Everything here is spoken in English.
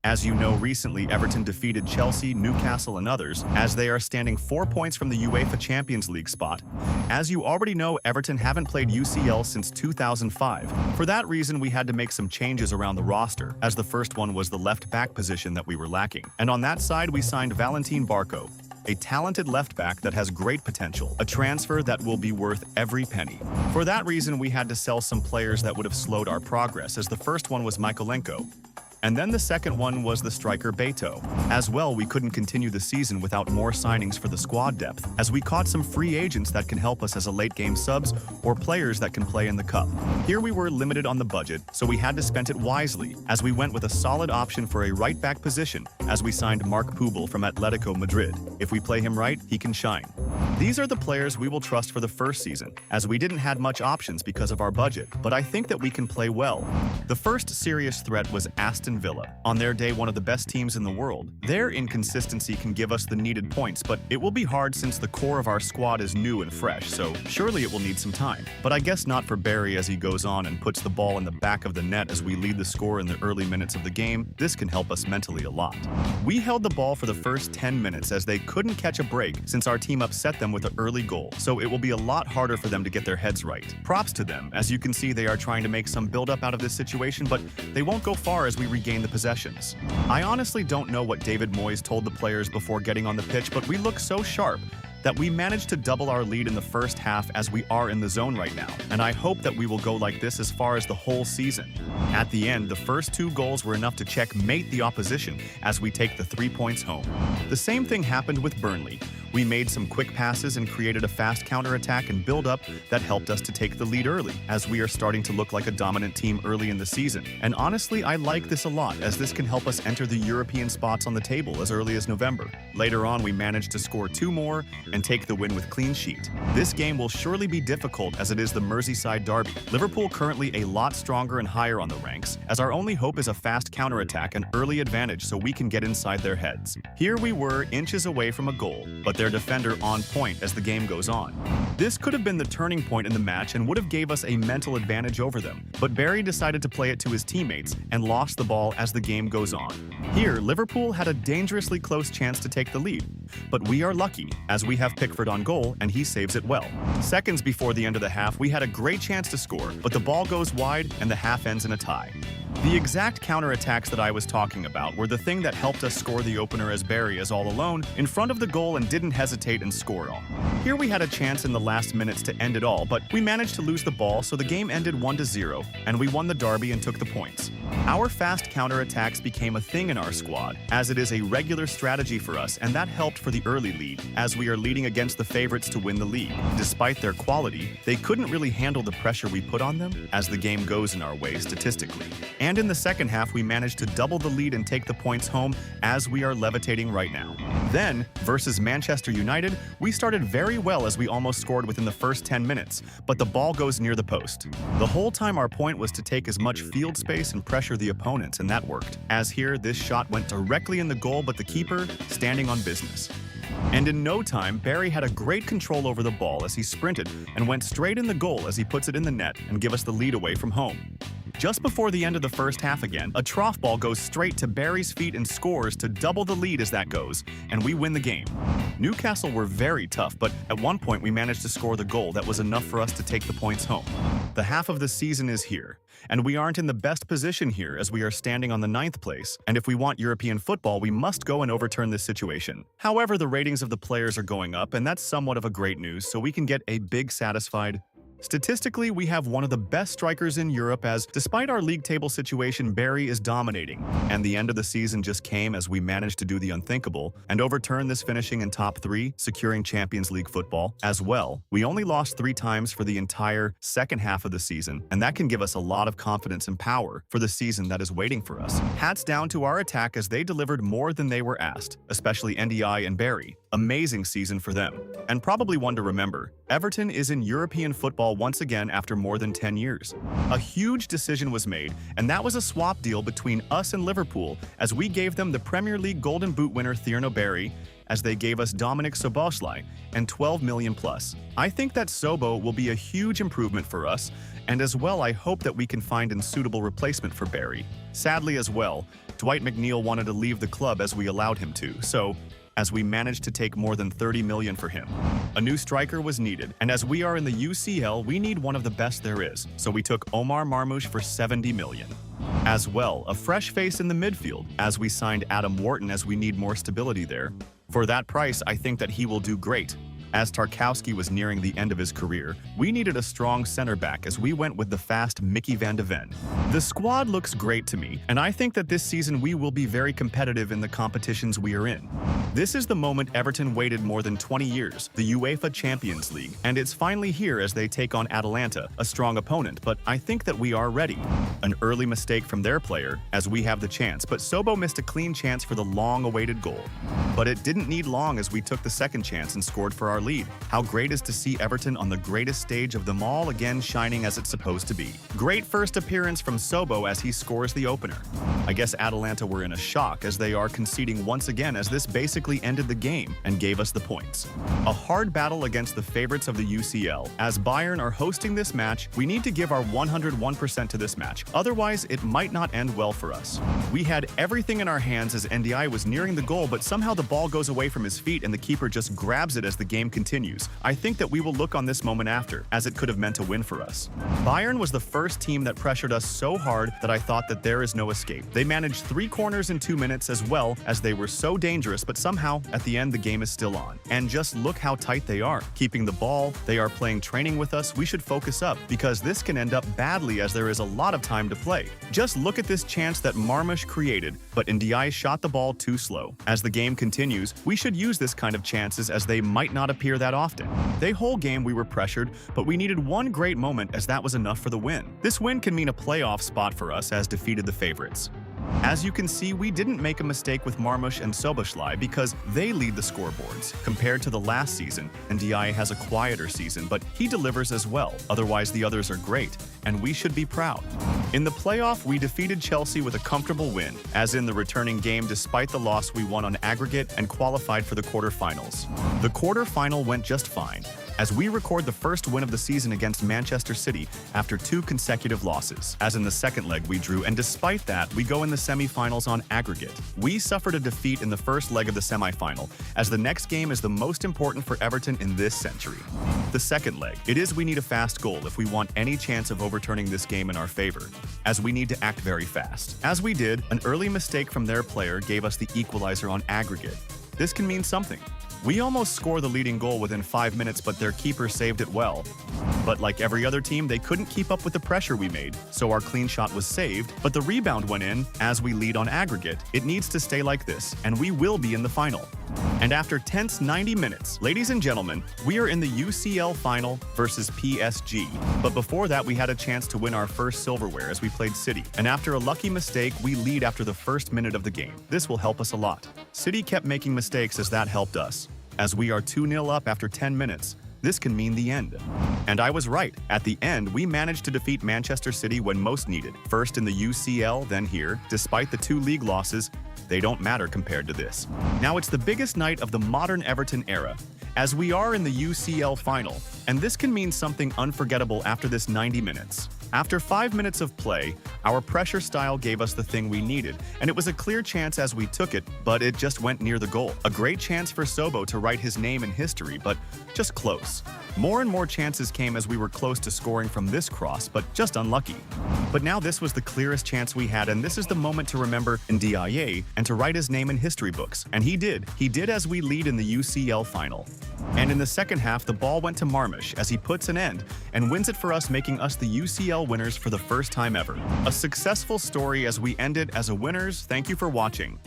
As you know, recently Everton defeated Chelsea, Newcastle, and others, as they are standing 4 points from the UEFA Champions League spot. As you already know, Everton haven't played UCL since 2005. For that reason, we had to make some changes around the roster, as the first one was the left-back position that we were lacking. And on that side, we signed Valentin Barco, a talented left-back that has great potential, a transfer that will be worth every penny. For that reason, we had to sell some players that would have slowed our progress, as the first one was Michaelenko, and then the second one was the striker Beto. As well, we couldn't continue the season without more signings for the squad depth, as we caught some free agents that can help us as a late-game subs or players that can play in the cup. Here we were limited on the budget, so we had to spend it wisely, as we went with a solid option for a right-back position, as we signed Marc Pubel from Atletico Madrid. If we play him right, he can shine. These are the players we will trust for the first season, as we didn't have much options because of our budget, but I think that we can play well. The first serious threat was Aston Villa. On their day, one of the best teams in the world. Their inconsistency can give us the needed points, but it will be hard since the core of our squad is new and fresh, so surely it will need some time. But I guess not for Barry, as he goes on and puts the ball in the back of the net as we lead the score in the early minutes of the game. This can help us mentally a lot. We held the ball for the first 10 minutes as they couldn't catch a break since our team upset them with an early goal, so it will be a lot harder for them to get their heads right. Props to them. As you can see, they are trying to make some build-up out of this situation, but they won't go far as we regain the possessions. I honestly don't know what David Moyes told the players before getting on the pitch, but we look so sharp that we managed to double our lead in the first half as we are in the zone right now, and I hope that we will go like this as far as the whole season. At the end, the first 2 goals were enough to checkmate the opposition as we take the 3 points home. The same thing happened with Burnley. We made some quick passes and created a fast counter-attack and build-up that helped us to take the lead early, as we are starting to look like a dominant team early in the season. And honestly, I like this a lot, as this can help us enter the European spots on the table as early as November. Later on, we managed to score 2 more and take the win with clean sheet. This game will surely be difficult, as it is the Merseyside derby. Liverpool currently a lot stronger and higher on the ranks, as our only hope is a fast counter-attack and early advantage so we can get inside their heads. Here we were, inches away from a goal, but their defender on point as the game goes on. This could have been the turning point in the match and would have gave us a mental advantage over them, but Barry decided to play it to his teammates and lost the ball as the game goes on. Here, Liverpool had a dangerously close chance to take the lead, but we are lucky, as we have Pickford on goal and he saves it well. Seconds before the end of the half, we had a great chance to score, but the ball goes wide and the half ends in a tie. The exact counterattacks that I was talking about were the thing that helped us score the opener, as Barry is all alone in front of the goal and didn't hesitate and score it all. Here we had a chance in the last minutes to end it all, but we managed to lose the ball, so the game ended 1-0, and we won the derby and took the points. Our fast counterattacks became a thing in our squad, as it is a regular strategy for us, and that helped for the early lead, as we are leading against the favorites to win the league. Despite their quality, they couldn't really handle the pressure we put on them, as the game goes in our way statistically. And in the second half, we managed to double the lead and take the points home, as we are levitating right now. Then, versus Manchester United, we started very well as we almost scored within the first 10 minutes, but the ball goes near the post. The whole time our point was to take as much field space and pressure the opponents, and that worked. As here, this shot went directly in the goal, but the keeper standing on business. And in no time, Barry had a great control over the ball as he sprinted and went straight in the goal as he puts it in the net and give us the lead away from home. Just before the end of the first half again, a trough ball goes straight to Barry's feet and scores to double the lead as that goes, and we win the game. Newcastle were very tough, but at one point we managed to score the goal that was enough for us to take the points home. The half of the season is here, and we aren't in the best position here as we are standing on the 9th place, and if we want European football, we must go and overturn this situation. However, the ratings of the players are going up, and that's somewhat of a great news, so we can get a big satisfied. Statistically, we have one of the best strikers in Europe, as despite our league table situation, Barry is dominating. And the end of the season just came as we managed to do the unthinkable and overturn this, finishing in top 3, securing Champions League football. As well, we only lost 3 times for the entire second half of the season, and that can give us a lot of confidence and power for the season that is waiting for us. Hats down to our attack as they delivered more than they were asked, especially NDI and Barry. Amazing season for them. And probably one to remember, Everton is in European football once again after more than 10 years. A huge decision was made, and that was a swap deal between us and Liverpool, as we gave them the Premier League Golden Boot winner Thierry Henry, as they gave us Dominik Szoboszlai, and 12 million plus. I think that Sobo will be a huge improvement for us, and as well I hope that we can find a suitable replacement for Barry. Sadly as well, Dwight McNeil wanted to leave the club as we allowed him to, so as we managed to take more than 30 million for him. A new striker was needed, and as we are in the UCL, we need one of the best there is, so we took Omar Marmoush for 70 million. As well, a fresh face in the midfield, as we signed Adam Wharton as we need more stability there. For that price, I think that he will do great. As Tarkowski was nearing the end of his career, we needed a strong center back as we went with the fast Mickey van de Ven. The squad looks great to me, and I think that this season we will be very competitive in the competitions we are in. This is the moment Everton waited more than 20 years, the UEFA Champions League, and it's finally here as they take on Atalanta, a strong opponent, but I think that we are ready. An early mistake from their player, as we have the chance, but Sobo missed a clean chance for the long-awaited goal. But it didn't need long as we took the second chance and scored for our lead. How great is to see Everton on the greatest stage of them all again shining as it's supposed to be. Great first appearance from Sobo as he scores the opener. I guess Atalanta were in a shock as they are conceding once again as this basically ended the game and gave us the points. A hard battle against the favorites of the UCL. As Bayern are hosting this match, we need to give our 101% to this match, otherwise it might not end well for us. We had everything in our hands as NDI was nearing the goal, but somehow the ball goes away from his feet and the keeper just grabs it as the game continues. I think that we will look on this moment after, as it could have meant a win for us. Bayern was the first team that pressured us so hard that I thought that there is no escape. They managed 3 corners in 2 minutes as well as they were so dangerous, but somehow at the end the game is still on. And just look how tight they are. Keeping the ball, they are playing training with us. We should focus up because this can end up badly as there is a lot of time to play. Just look at this chance that Marmoush created, but Ndiaye shot the ball too slow. As the game continues, we should use this kind of chances as they might not appear that often. The whole game we were pressured, but we needed one great moment as that was enough for the win. This win can mean a playoff spot for us as defeated the favorites. As you can see, we didn't make a mistake with Marmoush and Szoboszlai because they lead the scoreboards. Compared to the last season, Ndiaye has a quieter season, but he delivers as well. Otherwise, the others are great, and we should be proud. In the playoff, we defeated Chelsea with a comfortable win. As in the returning game, despite the loss, we won on aggregate and qualified for the quarterfinals. The quarterfinal went just fine, as we record the first win of the season against Manchester City after 2 consecutive losses. As in the second leg we drew, and despite that, we go in the semi-finals on aggregate. We suffered a defeat in the first leg of the semi-final, as the next game is the most important for Everton in this century. The second leg, it is we need a fast goal if we want any chance of overturning this game in our favor, as we need to act very fast. As we did, an early mistake from their player gave us the equalizer on aggregate. This can mean something. We almost scored the leading goal within 5 minutes, but their keeper saved it well. But like every other team, they couldn't keep up with the pressure we made, so our clean shot was saved, but the rebound went in as we lead on aggregate. It needs to stay like this, and we will be in the final. And after tense 90 minutes, ladies and gentlemen, we are in the UCL final versus PSG. But before that, we had a chance to win our first silverware as we played City. And after a lucky mistake, we lead after the first minute of the game. This will help us a lot. City kept making mistakes as that helped us. As we are 2-0 up after 10 minutes, this can mean the end. And I was right. At the end, we managed to defeat Manchester City when most needed. First in the UCL, then here. Despite the 2 league losses, they don't matter compared to this. Now it's the biggest night of the modern Everton era, as we are in the UCL final, and this can mean something unforgettable after this 90 minutes. After 5 minutes of play, our pressure style gave us the thing we needed, and it was a clear chance as we took it, but it just went near the goal. A great chance for Sobo to write his name in history, but just close. More and more chances came as we were close to scoring from this cross, but just unlucky. But now this was the clearest chance we had, and this is the moment to remember Ndiaye and to write his name in history books. And he did. He did as we lead in the UCL final. And in the second half, the ball went to Marmoush as he puts an end and wins it for us, making us the UCL winners for the first time ever. A successful story as we ended as a winners. Thank you for watching.